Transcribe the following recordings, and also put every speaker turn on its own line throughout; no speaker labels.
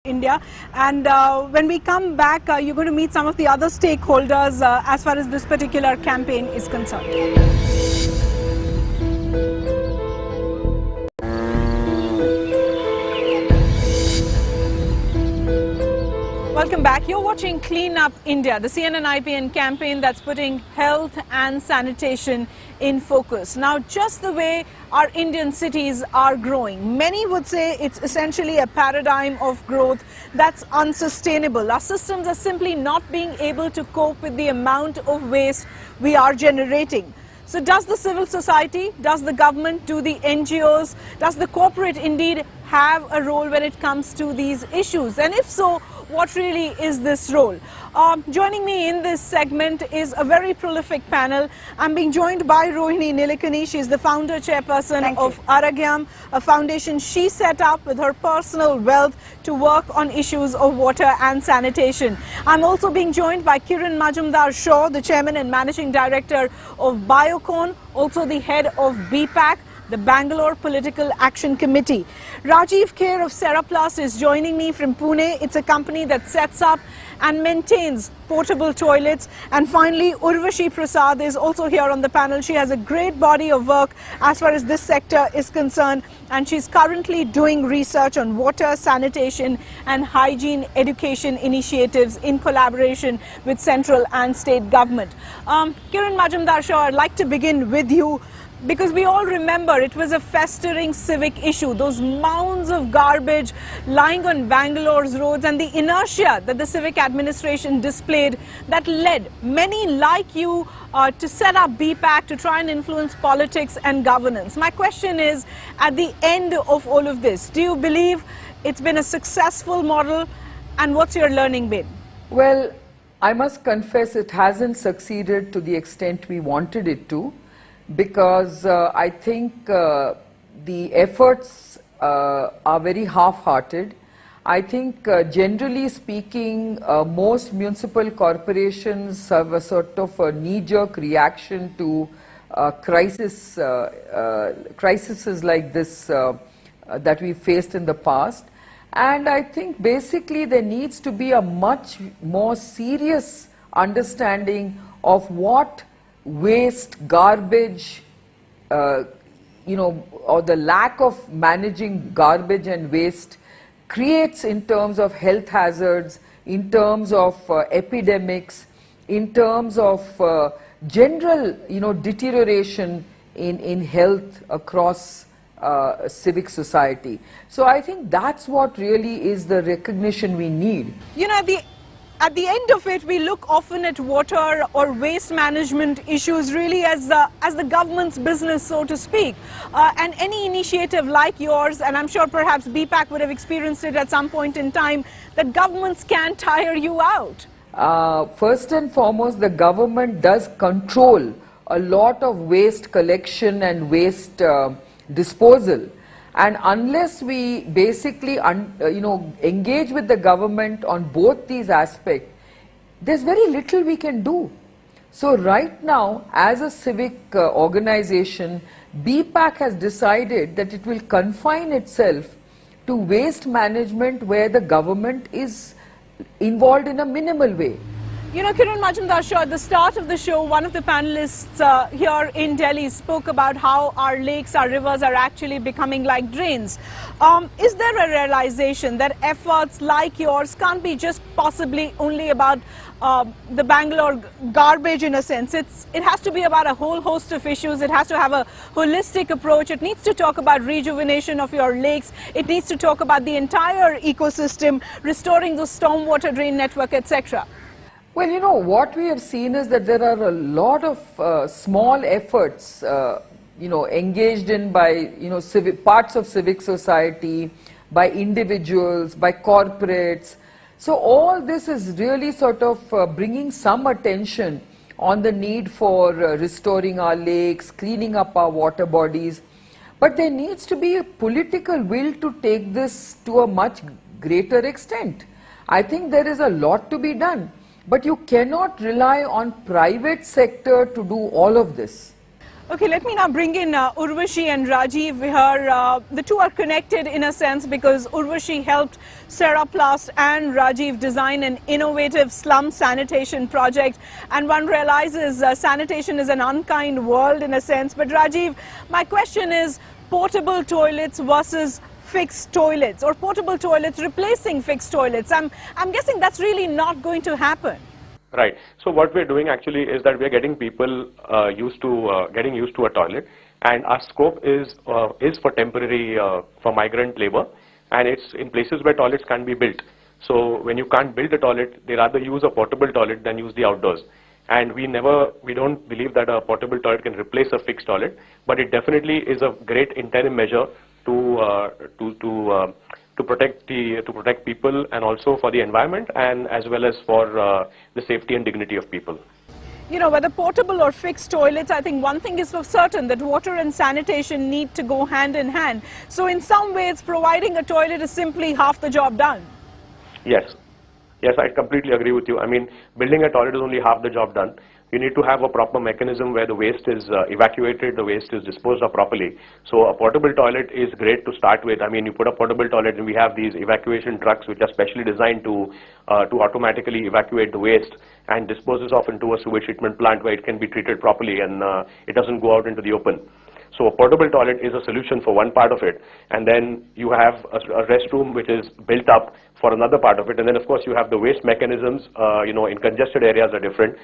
India. And when we come back, you're going to meet some of the other stakeholders as far as this particular campaign is concerned. Welcome back. You're watching Clean Up India, the CNN-IBN campaign that's putting health and sanitation in focus. Now, just the way our Indian cities are growing, many would say it's essentially a paradigm of growth that's unsustainable. Our systems are simply not being able to cope with the amount of waste we are generating. So does the civil society, does the government, do the NGOs, does the corporate indeed have a role when it comes to these issues? And if so, what really is this role? Joining me in this segment is a very prolific panel. I'm being joined by Rohini Nilekani. She's the founder chairperson of Aragyam, a foundation she set up with her personal wealth to work on issues of water and sanitation. I'm also being joined by Kiran Majumdar Shaw, the chairman and managing director of Biocon, also the head of BPAC, the Bangalore Political Action Committee. Rajeev Kher of Seraplast is joining me from Pune. It's a company that sets up and maintains portable toilets. And finally, Urvashi Prasad is also here on the panel. She has a great body of work as far as this sector is concerned, and she's currently doing research on water, sanitation and hygiene education initiatives in collaboration with central and state government. Kiran Majumdar Shaw, I'd like to begin with you, because we all remember it was a festering civic issue, those mounds of garbage lying on Bangalore's roads and the inertia that the civic administration displayed that led many like you to set up BPAC to try and influence politics and governance. My question is, at the end of all of this, do you believe it's been a successful model, and what's your learning been?
Well, I must confess it hasn't succeeded to the extent we wanted it to, because I think the efforts are very half-hearted. I think generally speaking, most municipal corporations have a sort of a knee-jerk reaction to crises like this that we faced in the past. And I think basically there needs to be a much more serious understanding of what waste, garbage, or the lack of managing garbage and waste creates in terms of health hazards, in terms of epidemics, in terms of general, deterioration in health across civic society. So I think that's what really is the recognition we need.
At the end of it, we look often at water or waste management issues really as the government's business, so to speak. And any initiative like yours, and I'm sure perhaps BPAC would have experienced it at some point in time, that governments can tire you out.
First and foremost, the government does control a lot of waste collection and waste disposal. And unless we basically, engage with the government on both these aspects, there's very little we can do. So right now, as a civic organization, BPAC has decided that it will confine itself to waste management where the government is involved in a minimal way.
Kiran Majumdar Shaw, at the start of the show, one of the panelists here in Delhi spoke about how our lakes, our rivers are actually becoming like drains. Is there a realization that efforts like yours can't be just possibly only about the Bangalore garbage in a sense? It has to be about a whole host of issues. It has to have a holistic approach. It needs to talk about rejuvenation of your lakes. It needs to talk about the entire ecosystem, restoring the stormwater drain network, etc.
Well, what we have seen is that there are a lot of small efforts, engaged in by, parts of civic society, by individuals, by corporates. So all this is really sort of bringing some attention on the need for restoring our lakes, cleaning up our water bodies. But there needs to be a political will to take this to a much greater extent. I think there is a lot to be done. But you cannot rely on private sector to do all of this.
Okay, let me now bring in Urvashi and Rajeev here. The two are connected in a sense because Urvashi helped Seraplast and Rajeev design an innovative slum sanitation project. And one realizes sanitation is an unkind world in a sense. But Rajeev, my question is portable toilets versus fixed toilets, or portable toilets replacing fixed toilets. I'm guessing that's really not going to happen.
Right. So what we're doing actually is that we're getting people used to a toilet, and our scope is for temporary for migrant labor, and it's in places where toilets can't be built. So when you can't build a toilet, they rather use a portable toilet than use the outdoors. And we don't believe that a portable toilet can replace a fixed toilet, but it definitely is a great interim measure to protect people, and also for the environment, and as well as for the safety and dignity of people.
You know, whether portable or fixed toilets, I think one thing is for certain, that water and sanitation need to go hand in hand. So in some ways, providing a toilet is simply half the job done.
Yes. Yes, I completely agree with you. I mean, building a toilet is only half the job done. You need to have a proper mechanism where the waste is evacuated, the waste is disposed of properly. So a portable toilet is great to start with. I mean, you put a portable toilet, and we have these evacuation trucks which are specially designed to automatically evacuate the waste and disposes of into a sewage treatment plant where it can be treated properly, and it doesn't go out into the open. So a portable toilet is a solution for one part of it, and then you have a restroom which is built up for another part of it, and then of course you have the waste mechanisms. You know, in congested areas are different,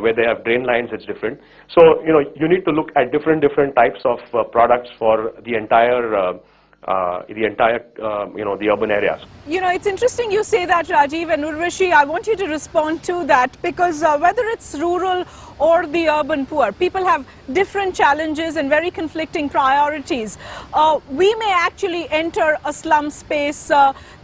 where they have drain lines it's different. So you know, you need to look at different types of products for the entire the urban areas.
You know, it's interesting you say that, Rajeev, and Urvashi, I want you to respond to that, because whether it's rural or the urban poor, people have different challenges and very conflicting priorities. We may actually enter a slum space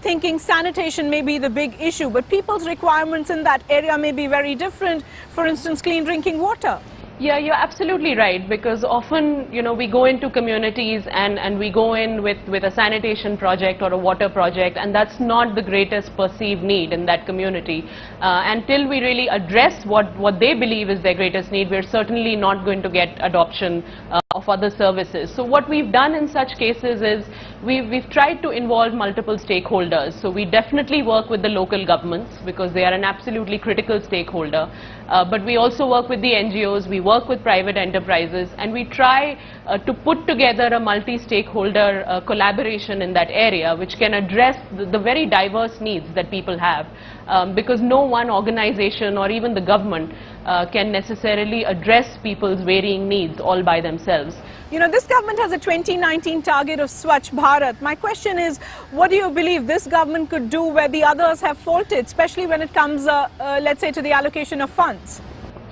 thinking sanitation may be the big issue, but people's requirements in that area may be very different. For instance, clean drinking water.
Yeah, you're absolutely right, because often, you know, we go into communities and we go in with a sanitation project or a water project, and that's not the greatest perceived need in that community. Until we really address what they believe is their greatest need, we're certainly not going to get adoption of other services. So what we've done in such cases is we've tried to involve multiple stakeholders. So we definitely work with the local governments, because they are an absolutely critical stakeholder. But we also work with the NGOs, we work with private enterprises, and we try to put together a multi-stakeholder collaboration in that area, which can address the very diverse needs that people have. Because no one organization or even the government can necessarily address people's varying needs all by themselves.
You know, this government has a 2019 target of Swachh Bharat. My question is, what do you believe this government could do where the others have faltered, especially when it comes, let's say, to the allocation of funds?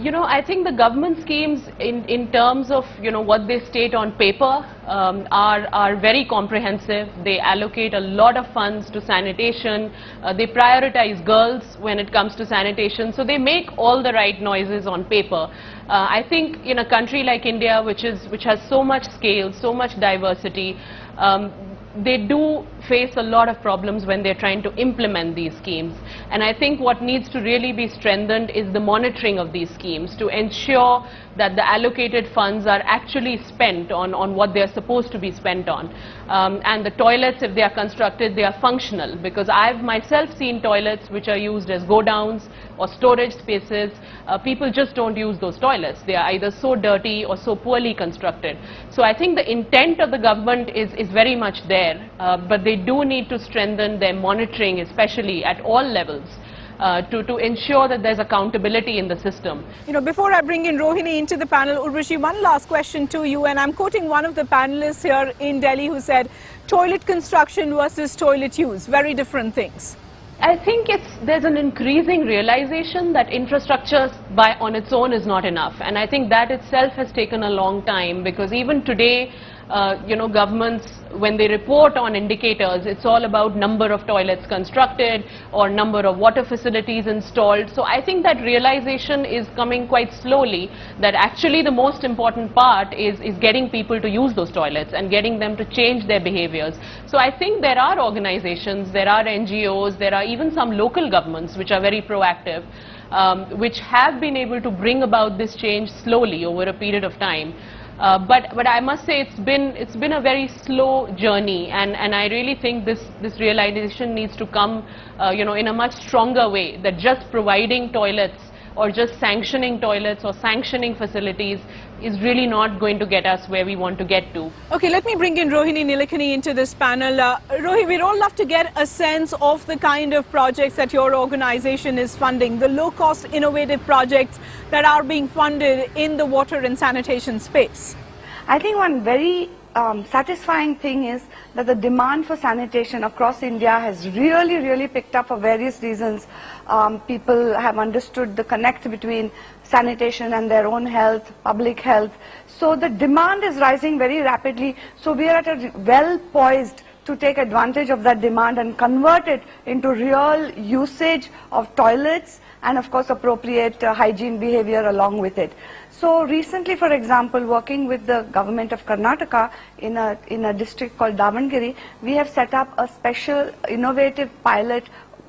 You know, I think the government schemes in terms of, you know, what they state on paper are very comprehensive. They allocate a lot of funds to sanitation. They prioritize girls when it comes to sanitation. So they make all the right noises on paper. I think in a country like India, which has so much scale, so much diversity, they do face a lot of problems when they're trying to implement these schemes. And I think what needs to really be strengthened is the monitoring of these schemes to ensure that the allocated funds are actually spent on what they're supposed to be spent on. And the toilets, if they are constructed, they are functional, because I've myself seen toilets which are used as go-downs or storage spaces. People just don't use those toilets. They are either so dirty or so poorly constructed. So I think the intent of the government is very much there, but they do need to strengthen their monitoring, especially at all levels, to ensure that there's accountability in the system.
You know, before I bring in Rohini into the panel, Urvashi, one last question to you, and I'm quoting one of the panelists here in Delhi who said, toilet construction versus toilet use, very different things.
I think there's an increasing realization that infrastructure on its own is not enough, and I think that itself has taken a long time, because even today, you know, governments, when they report on indicators, it's all about number of toilets constructed or number of water facilities installed. So I think that realization is coming quite slowly, that actually the most important part is getting people to use those toilets and getting them to change their behaviors. So I think there are organizations, there are NGOs, there are even some local governments which are very proactive, which have been able to bring about this change slowly over a period of time. But I must say it's been a very slow journey, and I really think this realization needs to come in a much stronger way, that just providing toilets or just sanctioning toilets or sanctioning facilities is really not going to get us where we want to get to.
Okay, let me bring in Rohini Nilekani into this panel. Rohi, we'd all love to get a sense of the kind of projects that your organization is funding, the low-cost innovative projects that are being funded in the water and sanitation space.
I think one very satisfying thing is that the demand for sanitation across India has really picked up for various reasons. People have understood the connect between sanitation and their own health, public health. So the demand is rising very rapidly. So we are at a well poised to take advantage of that demand and convert it into real usage of toilets and of course appropriate hygiene behavior along with it. So recently, for example, working with the government of Karnataka in a district called Davangere, we have set up a special innovative pilot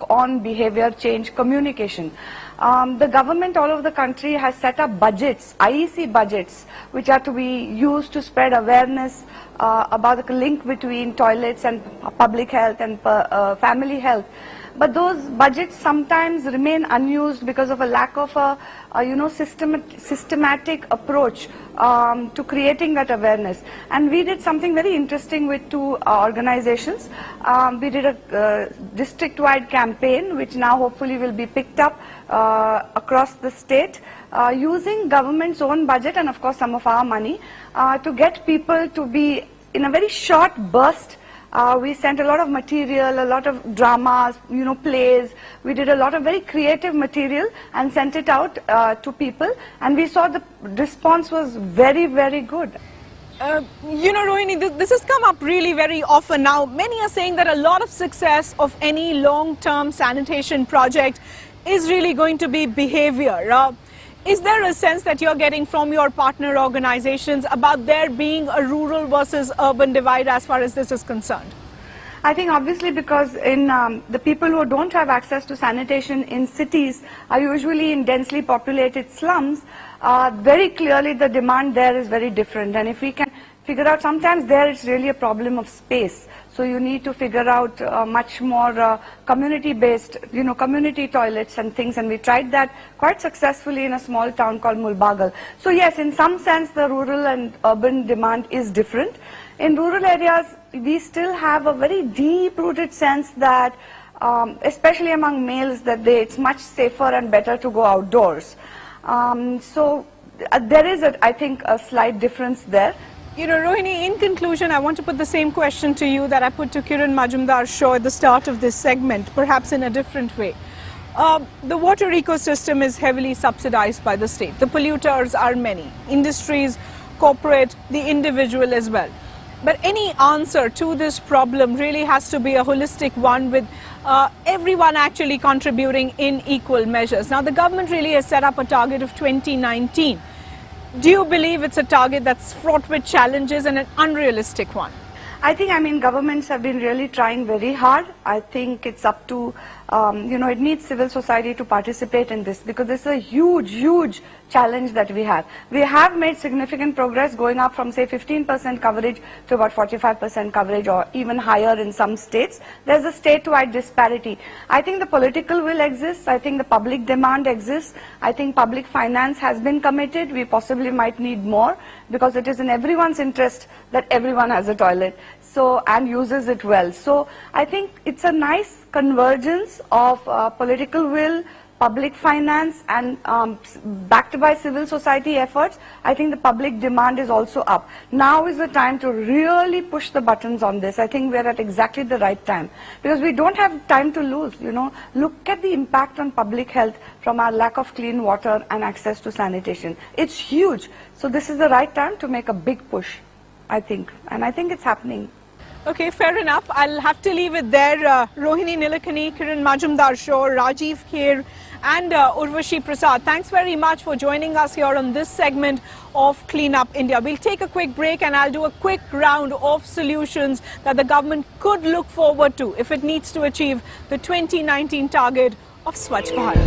on behavior change communication. The government all over the country has set up budgets, IEC budgets, which are to be used to spread awareness about the link between toilets and public health and family health. But those budgets sometimes remain unused because of a lack of a systematic approach to creating that awareness. And we did something very interesting with two organizations. We did a district-wide campaign, which now hopefully will be picked up across the state, using government's own budget and of course some of our money to get people to be in a very short burst. We sent a lot of material, a lot of dramas, plays. We did a lot of very creative material and sent it out to people, and we saw the response was very good.
Rohini, this has come up really very often now. Many are saying that a lot of success of any long-term sanitation project is really going to be behavior. Is there a sense that you're getting from your partner organizations about there being a rural versus urban divide as far as this is concerned?
I think obviously because in the people who don't have access to sanitation in cities are usually in densely populated slums, very clearly the demand there is very different. And if we can figure out, sometimes there it's really a problem of space. So you need to figure out much more community-based, community toilets and things. And we tried that quite successfully in a small town called Mulbagal. So yes, in some sense, the rural and urban demand is different. In rural areas, we still have a very deep-rooted sense that, especially among males, that it's much safer and better to go outdoors. So there is, I think, a slight difference there.
Rohini, in conclusion, I want to put the same question to you that I put to Kiran Majumdar Shaw at the start of this segment, perhaps in a different way. The water ecosystem is heavily subsidized by the state. The polluters are many, industries, corporate, the individual as well. But any answer to this problem really has to be a holistic one with everyone actually contributing in equal measures. Now, the government really has set up a target of 2019. Do you believe it's a target that's fraught with challenges and an unrealistic one?
I think, governments have been really trying very hard. I think it's up to, it needs civil society to participate in this because this is a huge challenge that we have. We have made significant progress going up from say 15% coverage to about 45% coverage or even higher in some states. There's a statewide disparity. I think the political will exists. I think the public demand exists. I think public finance has been committed. We possibly might need more because it is in everyone's interest that everyone has a toilet and uses it well. So I think it's a nice convergence of political will, public finance and backed by civil society efforts. I think the public demand is also up. Now is the time to really push the buttons on this. I think we're at exactly the right time because we don't have time to lose. Look at the impact on public health from our lack of clean water and access to sanitation. It's huge. So this is the right time to make a big push, I think. And I think it's happening.
Okay, fair enough. I'll have to leave it there. Rohini Nilekani, Kiran Majumdar Shaw, Rajeev Kher and Urvashi Prasad, thanks very much for joining us here on this segment of Clean Up India. We'll take a quick break and I'll do a quick round of solutions that the government could look forward to if it needs to achieve the 2019 target of Swachh Bharat.